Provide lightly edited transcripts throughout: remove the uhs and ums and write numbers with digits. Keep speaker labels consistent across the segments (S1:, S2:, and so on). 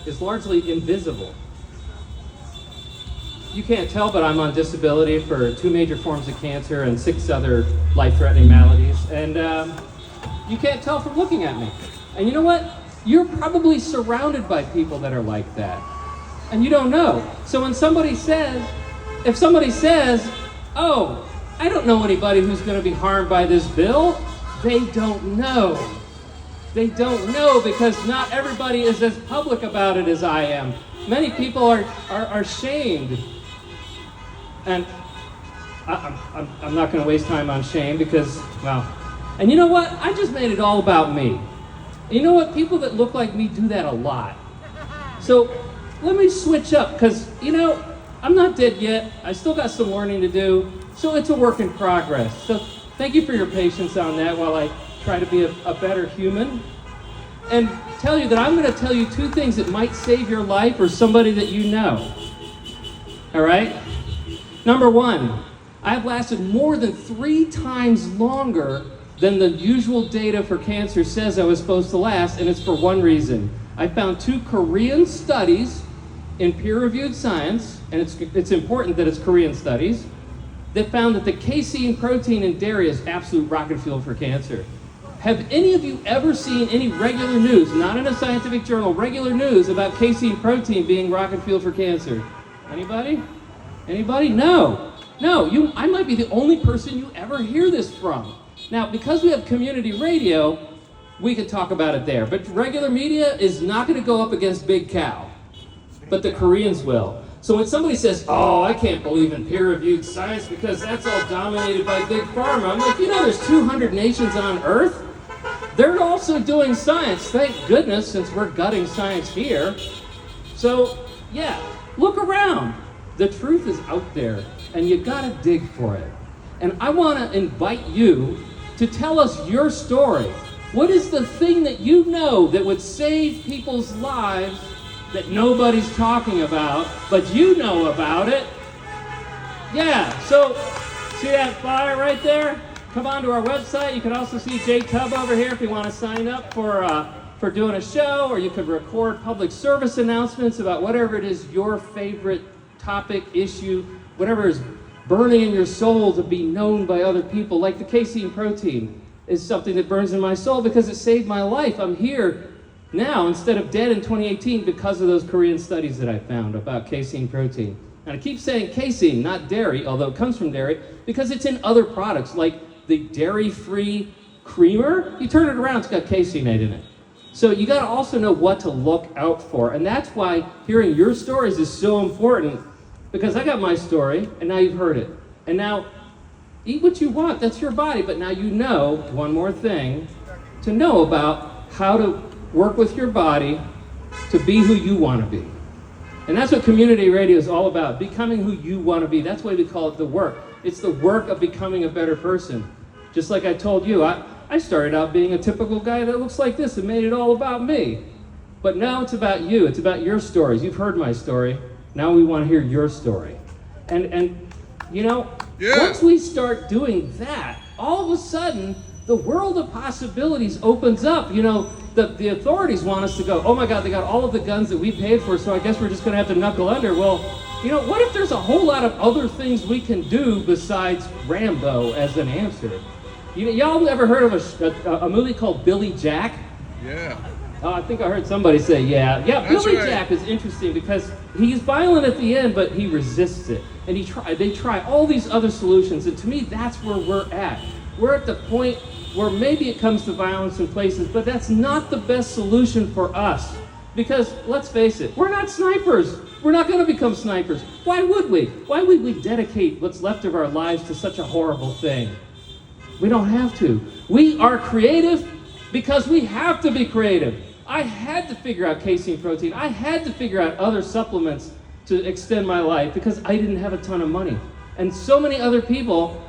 S1: is largely invisible. You can't tell, but I'm on disability for 2 major forms of cancer and 6 other life-threatening maladies. And you can't tell from looking at me. And you know what? You're probably surrounded by people that are like that. And you don't know. So when somebody says, if somebody says, oh, I don't know anybody who's going to be harmed by this bill, they don't know. They don't know because not everybody is as public about it as I am. Many people are shamed. And I'm not going to waste time on shame because, well, and you know what? I just made it all about me. And you know what? People that look like me do that a lot. So let me switch up because, you know, I'm not dead yet. I still got some learning to do. So it's a work in progress. So thank you for your patience on that while I try to be a better human. And tell you that I'm going to tell you 2 things that might save your life or somebody that you know. All right? Number 1, I've lasted more than 3 times longer than the usual data for cancer says I was supposed to last, and it's for one reason. I found 2 Korean studies in peer-reviewed science, and it's important that it's Korean studies, that found that the casein protein in dairy is absolute rocket fuel for cancer. Have any of you ever seen any regular news, not in a scientific journal, regular news about casein protein being rocket fuel for cancer? Anybody? Anybody? No. No, I might be the only person you ever hear this from. Now, because we have community radio, we can talk about it there. But regular media is not going to go up against Big Cow. But the Koreans will. So when somebody says, oh, I can't believe in peer-reviewed science because that's all dominated by Big Pharma, I'm like, you know, there's 200 nations on Earth. They're also doing science, thank goodness, since we're gutting science here. So, yeah, look around. The truth is out there, and you gotta dig for it. And I wanna invite you to tell us your story. What is the thing that you know that would save people's lives that nobody's talking about, but you know about it? Yeah, so see that flyer right there? Come on to our website. You can also see Jay Tubb over here if you want to sign up for doing a show, or you could record public service announcements about whatever it is your favorite topic, issue, whatever is burning in your soul to be known by other people. Like the casein protein is something that burns in my soul because it saved my life. I'm here now instead of dead in 2018 because of those Korean studies that I found about casein protein. And I keep saying casein, not dairy, although it comes from dairy, because it's in other products like the dairy-free creamer. You turn it around, it's got caseinate in it. So you got to also know what to look out for. And that's why hearing your stories is so important, because I got my story, and now you've heard it. And now, eat what you want, that's your body, but now you know one more thing to know about how to work with your body to be who you want to be. And that's what community radio is all about, becoming who you want to be. That's why we call it the work. It's the work of becoming a better person. Just like I told you, I started out being a typical guy that looks like this and made it all about me. But now it's about you. It's about your stories. You've heard my story. Now we want to hear your story. And you know, once we start doing that, all of a sudden, the world of possibilities opens up. You know, the authorities want us to go, oh my God, they got all of the guns that we paid for, so I guess we're just going to have to knuckle under. Well, you know, what if there's a whole lot of other things we can do besides Rambo as an answer? Y'all ever heard of a movie called Billy Jack?
S2: Yeah.
S1: Oh, I think I heard somebody say, yeah. Yeah,
S2: That's
S1: Billy
S2: right.
S1: Jack is interesting because he's violent at the end, but he resists it. And they try all these other solutions, and to me, that's where we're at. We're at the point where maybe it comes to violence in places, but that's not the best solution for us. Because, let's face it, we're not snipers. We're not going to become snipers. Why would we? Why would we dedicate what's left of our lives to such a horrible thing? We don't have to. We are creative because we have to be creative. I had to figure out casein protein. I had to figure out other supplements to extend my life because I didn't have a ton of money. And so many other people,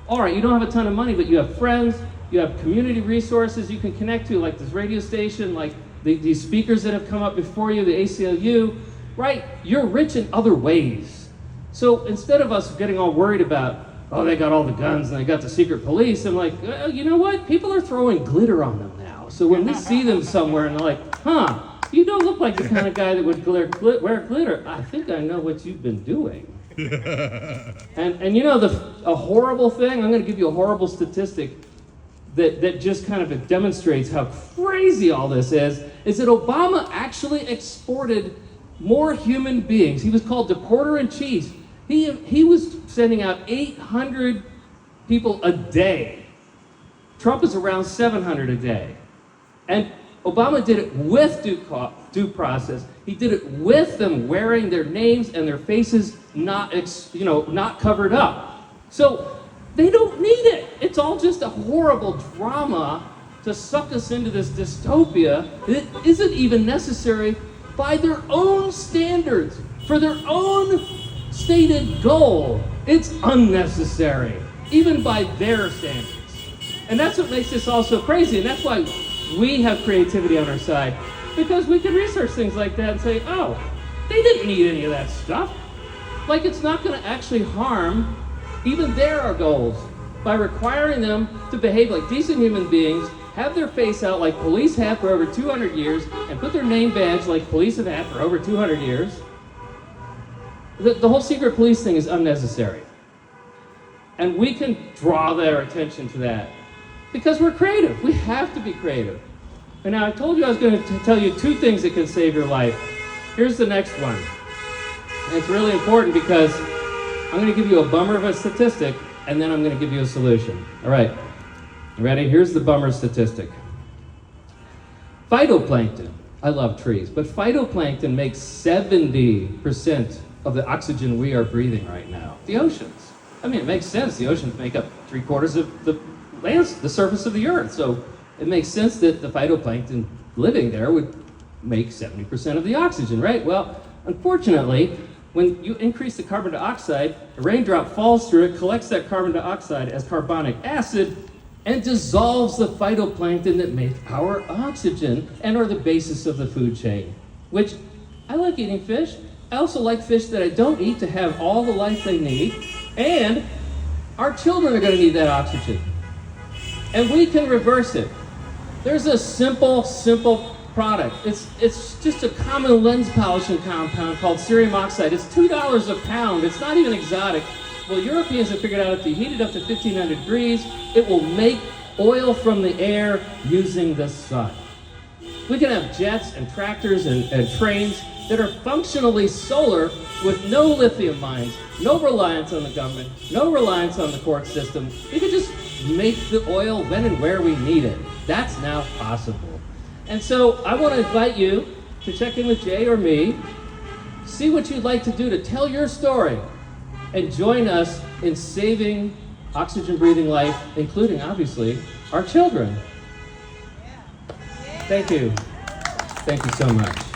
S1: all right, you don't have a ton of money, but you have friends, you have community resources you can connect to, like this radio station, like these speakers that have come up before you, the ACLU, right? You're rich in other ways. So instead of us getting all worried about, oh, they got all the guns and they got the secret police, I'm like, well, you know what? People are throwing glitter on them now. So when we see them somewhere and they're like, huh, You don't look like the kind of guy that would wear glitter. I think I know what you've been doing. And you know, a horrible thing, I'm going to give you a horrible statistic that just kind of demonstrates how crazy all this is that Obama actually exported more human beings. He was called deporter-in-chief. He was sending out 800 people a day. Trump is around 700 a day. And Obama did it with due process. He did it with them wearing their names and their faces not covered up. So they don't need it. It's all just a horrible drama to suck us into this dystopia that isn't even necessary by their own standards, for their own stated goal. It's unnecessary, even by their standards. And that's what makes this all so crazy, and that's why we have creativity on our side, because we can research things like that and say, oh, they didn't need any of that stuff. Like, it's not going to actually harm even their goals by requiring them to behave like decent human beings, have their face out like police have for over 200 years, and put their name badge like police have had for over 200 years. The whole secret police thing is unnecessary. And we can draw their attention to that because we're creative. We have to be creative. And now I told you I was going to tell you 2 things that can save your life. Here's the next one. And it's really important because I'm going to give you a bummer of a statistic, and then I'm going to give you a solution. All right. You ready? Here's the bummer statistic. Phytoplankton. I love trees, but phytoplankton makes 70% of the oxygen we are breathing right now. The oceans. I mean, it makes sense. The oceans make up 3/4 of the surface of the earth. So it makes sense that the phytoplankton living there would make 70% of the oxygen, right? Well, unfortunately, when you increase the carbon dioxide, a raindrop falls through it, collects that carbon dioxide as carbonic acid, and dissolves the phytoplankton that make our oxygen and are the basis of the food chain. Which, I like eating fish. I also like fish that I don't eat to have all the life they need. And our children are going to need that oxygen. And we can reverse it. There's a simple product. It's just a common lens polishing compound called cerium oxide. It's $2 a pound. It's not even exotic. Well, Europeans have figured out if you heat it up to 1500 degrees, it will make oil from the air using the sun. We can have jets and tractors and trains that are functionally solar with no lithium mines, no reliance on the government, no reliance on the court system. We can just make the oil when and where we need it. That's now possible. And so I want to invite you to check in with Jay or me, see what you'd like to do to tell your story, and join us in saving oxygen-breathing life, including, obviously, our children. Thank you. Thank you so much.